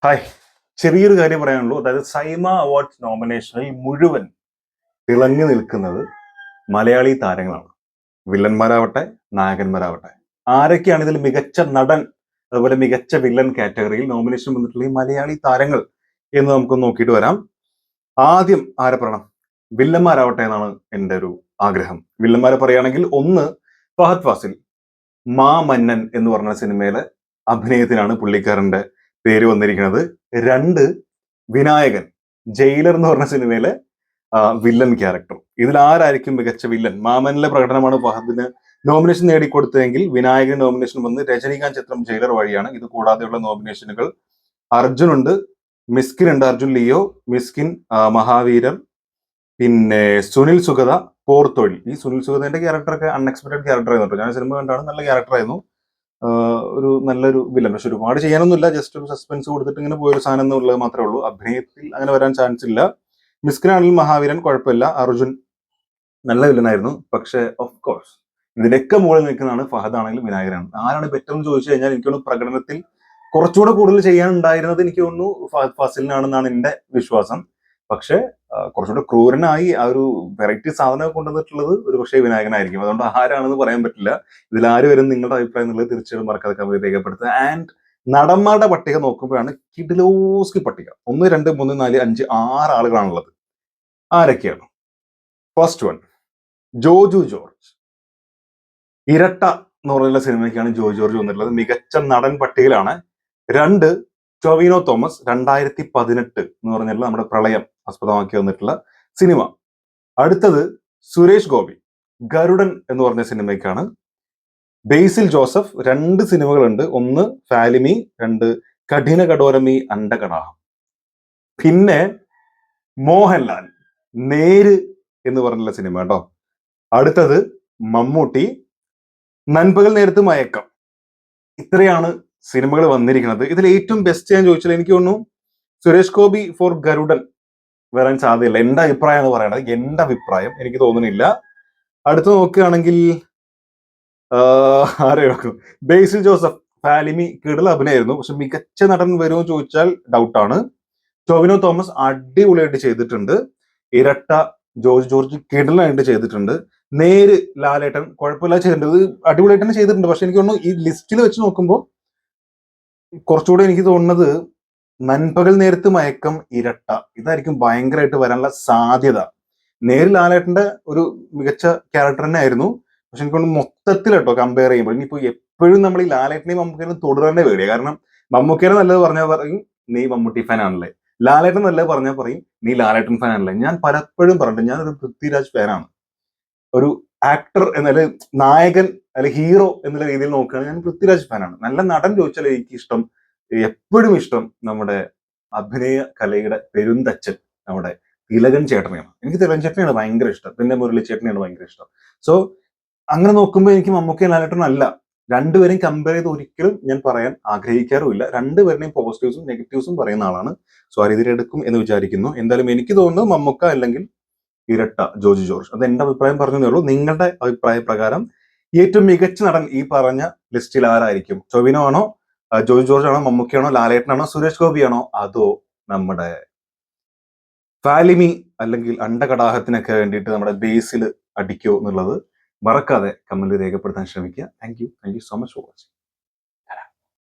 Hi, ചെറിയൊരു കാര്യം പറയാനുള്ളൂ. അതായത് സൈമ അവാർഡ്സ് നോമിനേഷനിൽ മുഴുവൻ തിളങ്ങി നിൽക്കുന്നത് മലയാളി താരങ്ങളാണ്. വില്ലന്മാരാവട്ടെ, നായകന്മാരാവട്ടെ, ആരൊക്കെയാണ് ഇതിൽ മികച്ച നടൻ അതുപോലെ മികച്ച വില്ലൻ കാറ്റഗറിയിൽ നോമിനേഷൻ വന്നിട്ടുള്ള ഈ മലയാളി താരങ്ങൾ എന്ന് നമുക്ക് നോക്കിയിട്ട് വരാം. ആദ്യം ആരെ പറയണം? വില്ലന്മാരാവട്ടെ എന്നാണ് എൻ്റെ ഒരു ആഗ്രഹം. വില്ലന്മാരെ പറയുകയാണെങ്കിൽ ഒന്ന് ഫഹദ് ഫാസിൽ, മാ മന്നൻ എന്ന് പറഞ്ഞ സിനിമയിലെ അഭിനയത്തിനാണ് പുള്ളിക്കാരന്റെ പേര് വന്നിരിക്കുന്നത്. രണ്ട് വിനായകൻ, ജയിലർ എന്ന് പറഞ്ഞ സിനിമയിലെ വില്ലൻ ക്യാരക്ടർ. ഇതിൽ ആരായിരിക്കും മികച്ച വില്ലൻ? മാമനിലെ പ്രകടനമാണ് ഫഹദിന് നോമിനേഷൻ നേടിക്കൊടുത്തതെങ്കിൽ വിനായകൻ നോമിനേഷൻ വന്ന് രജനീകാന്ത് ചിത്രം ജയിലർ വഴിയാണ്. ഇത് കൂടാതെയുള്ള നോമിനേഷനുകൾ അർജുൻ ഉണ്ട്, മിസ്കിൻ ഉണ്ട്, അർജുൻ ലിയോ, മിസ്കിൻ, മഹാവീരൻ, പിന്നെ സുനിൽ സുഗത, പോർത്തൊഴി. ഈ സുനിൽ സുഗതന്റെ ക്യാരക്ടറൊക്കെ അൺഎക്സ്പെക്ടഡ് ക്യാരക്ടർ ആയിരുന്നു. ഞാൻ സിനിമ കണ്ടാണ്, നല്ല ക്യാരക്ടർ ആയിരുന്നു. ഒരു നല്ലൊരു വില്ലൻ. പക്ഷെ ഒരുപാട് ചെയ്യാനൊന്നുമില്ല, ജസ്റ്റ് ഒരു സസ്പെൻസ് കൊടുത്തിട്ട് ഇങ്ങനെ പോയൊരു സാധനം എന്നുള്ളത് മാത്രമേ ഉള്ളൂ. അഭിനയത്തിൽ അങ്ങനെ വരാൻ ചാൻസ് ഇല്ല. മിസ്കിനാണെങ്കിൽ മഹാവീരൻ കുഴപ്പമില്ല, അർജുൻ നല്ല വില്ലനായിരുന്നു. പക്ഷെ ഓഫ് കോഴ്സ് ഇതിനൊക്കെ മുകളിൽ നിൽക്കുന്നതാണ് ഫഹദ് ആണെങ്കിലും വിനായകനാണ്. ആരാണ് ബെറ്റർ എന്ന് ചോദിച്ചു കഴിഞ്ഞാൽ എനിക്ക് തോന്നുന്നു പ്രകടനത്തിൽ കുറച്ചുകൂടെ കൂടുതൽ ചെയ്യാനുണ്ടായിരുന്നത് എനിക്ക് തോന്നുന്നു ഫഹദ് ഫാസിലിനാണെന്നാണ് എൻ്റെ വിശ്വാസം. പക്ഷെ കുറച്ചുകൂടെ ക്രൂരനായി ആ ഒരു വെറൈറ്റി സാധനം കൊണ്ടുവന്നിട്ടുള്ളത് ഒരു പക്ഷേ വിനായകനായിരിക്കും. അതുകൊണ്ട് ആരാണെന്ന് പറയാൻ പറ്റില്ല. ഇതിൽ ആര് വരും നിങ്ങളുടെ അഭിപ്രായം എന്നുള്ളത് തീർച്ചയായും മറക്കാതെ കമന്റ് രേഖപ്പെടുത്തുക. ആൻഡ് നടന്മാരുടെ പട്ടിക നോക്കുമ്പോഴാണ് കിഡിലോസ്കി പട്ടിക. 1, 2, 3, 4, 5, 6 ആളുകളാണുള്ളത്. ആരൊക്കെയാണ്? First one, Joju George. ഇരട്ട എന്ന് പറയുന്ന സിനിമയ്ക്കാണ് ജോജു ജോർജ് വന്നിട്ടുള്ളത്. മികച്ച നടൻ പട്ടികയിലാണ്. 2, ടൊവിനോ തോമസ്, 2018 എന്ന് പറഞ്ഞിട്ടുള്ള നമ്മുടെ പ്രളയം ആസ്പദമാക്കി വന്നിട്ടുള്ള സിനിമ. അടുത്തത് സുരേഷ് ഗോപി, ഗരുഡൻ എന്ന് പറഞ്ഞ സിനിമയ്ക്കാണ്. ബേസിൽ ജോസഫ്, 2 സിനിമകളുണ്ട്. 1 ഫാലിമി, 2 കഠിന കഠോരമി അണ്ടകടാഹം. പിന്നെ മോഹൻലാൽ, നേര് എന്ന് പറഞ്ഞുള്ള സിനിമ കേട്ടോ. അടുത്തത് മമ്മൂട്ടി, നൻപകൽ നേരത്ത് മയക്കം. ഇത്രയാണ് സിനിമകൾ വന്നിരിക്കുന്നത്. ഇതിൽ ഏറ്റവും ബെസ്റ്റ് ഞാൻ ചോദിച്ചാൽ എനിക്ക് തോന്നുന്നു സുരേഷ് ഗോപി ഫോർ ഗരുഡൻ വരാൻ സാധ്യതയില്ല. എന്റെ അഭിപ്രായമാണ് പറയണത്. എന്റെ അഭിപ്രായം, എനിക്ക് തോന്നുന്നില്ല. അടുത്ത് നോക്കുകയാണെങ്കിൽ ആരെയാക്കും? ബേസിൽ ജോസഫ്, ഫാലിമി കിടൽ അഭിനയായിരുന്നു. പക്ഷെ മികച്ച നടൻ വരുമോ ചോദിച്ചാൽ ഡൗട്ടാണ്. ടൊവിനോ തോമസ് അടിപൊളിയായിട്ട് ചെയ്തിട്ടുണ്ട്. ഇരട്ട ജോർജ് ജോർജ് കിടലായിട്ട് ചെയ്തിട്ടുണ്ട്. നേര് ലാലേട്ടൻ കുഴപ്പമില്ല ചെയ്തിട്ടുണ്ട്. ഇത് അടിപൊളിയായിട്ട് തന്നെ ചെയ്തിട്ടുണ്ട്. പക്ഷെ എനിക്ക് തോന്നുന്നു ഈ ലിസ്റ്റിൽ വെച്ച് നോക്കുമ്പോൾ കുറച്ചുകൂടെ എനിക്ക് തോന്നുന്നത് നൻപകൽ നേരത്ത് മയക്കം, ഇരട്ട, ഇതായിരിക്കും ഭയങ്കരമായിട്ട് വരാനുള്ള സാധ്യത. നേരിൽ ലാലേട്ടന്റെ ഒരു മികച്ച ക്യാരക്ടർ തന്നെ ആയിരുന്നു. പക്ഷെ എനിക്ക് തോന്നുന്നു മൊത്തത്തിൽ കേട്ടോ കമ്പയർ ചെയ്യുമ്പോൾ ഇനിയിപ്പോ എപ്പോഴും നമ്മൾ ഈ ലാലേട്ടനെയും മമ്മൂക്കേനും തുടരേണ്ട പേടിയാണ്. കാരണം മമ്മൂക്കേനെ നല്ലത് പറഞ്ഞാൽ പറയും നീ മമ്മൂട്ടി ഫാൻ ആണല്ലേ, ലാലേട്ടൻ നല്ലത് പറഞ്ഞാൽ പറയും നീ ലാലേട്ടൻ ഫാൻ ആണല്ലേ. ഞാൻ പലപ്പോഴും പറഞ്ഞിട്ട് ഞാനൊരു പൃഥ്വിരാജ് ഫാനാണ്. ഒരു ആക്ടർ എന്നല്ല, നായകൻ അല്ലെ ഹീറോ എന്നുള്ള രീതിയിൽ നോക്കുകയാണെങ്കിൽ ഞാൻ പൃഥ്വിരാജ് ഫാനാണ്. നല്ല നടൻ ചോദിച്ചാൽ എനിക്ക് ഇഷ്ടം, എപ്പോഴും ഇഷ്ടം നമ്മുടെ അഭിനയ കലയുടെ പെരുന്തച്ഛൻ നമ്മുടെ തിലകൻ ചേട്ടനെയാണ്. എനിക്ക് തിലകൻ ചേട്ടനെയാണ് ഭയങ്കര ഇഷ്ടം. പിന്നെ മുരളി ചേട്ടനെയാണ് ഭയങ്കര ഇഷ്ടം. സോ അങ്ങനെ നോക്കുമ്പോൾ എനിക്ക് മമ്മൂക്കയും ലാലേട്ടനും അല്ല, രണ്ടുപേരെയും കമ്പയർ ചെയ്ത് ഒരിക്കലും ഞാൻ പറയാൻ ആഗ്രഹിക്കാറുമില്ല. രണ്ടുപേരുടെയും പോസിറ്റീവ്സും നെഗറ്റീവ്സും പറയുന്ന ആളാണ്. സോ ആ രീതിയിൽ എടുക്കും എന്ന് വിചാരിക്കുന്നു. എന്തായാലും എനിക്ക് തോന്നുന്നു മമ്മൂക്ക അല്ലെങ്കിൽ ഇരട്ട ജോജു ജോർജ്. അത് എന്റെ അഭിപ്രായം പറഞ്ഞതേ ഉള്ളൂ. നിങ്ങളുടെ അഭിപ്രായ പ്രകാരം ഏറ്റവും മികച്ച നടൻ ഈ പറഞ്ഞ ലിസ്റ്റിൽ ആരായിരിക്കും? ടൊവിനോ ആണോ, ജോജു ജോർജ് ആണോ, മമ്മൂക്കയാണോ, ലാലേട്ടനാണോ, സുരേഷ് ഗോപിയാണോ, അതോ നമ്മുടെ ഫാലിമി അല്ലെങ്കിൽ അണ്ടകടാഹത്തിനൊക്കെ വേണ്ടിയിട്ട് നമ്മുടെ ബേസിൽ അടിക്കോ എന്നുള്ളത് മറക്കാതെ കമന്റ് രേഖപ്പെടുത്താൻ ശ്രമിക്കുക. Thank you so much for watching.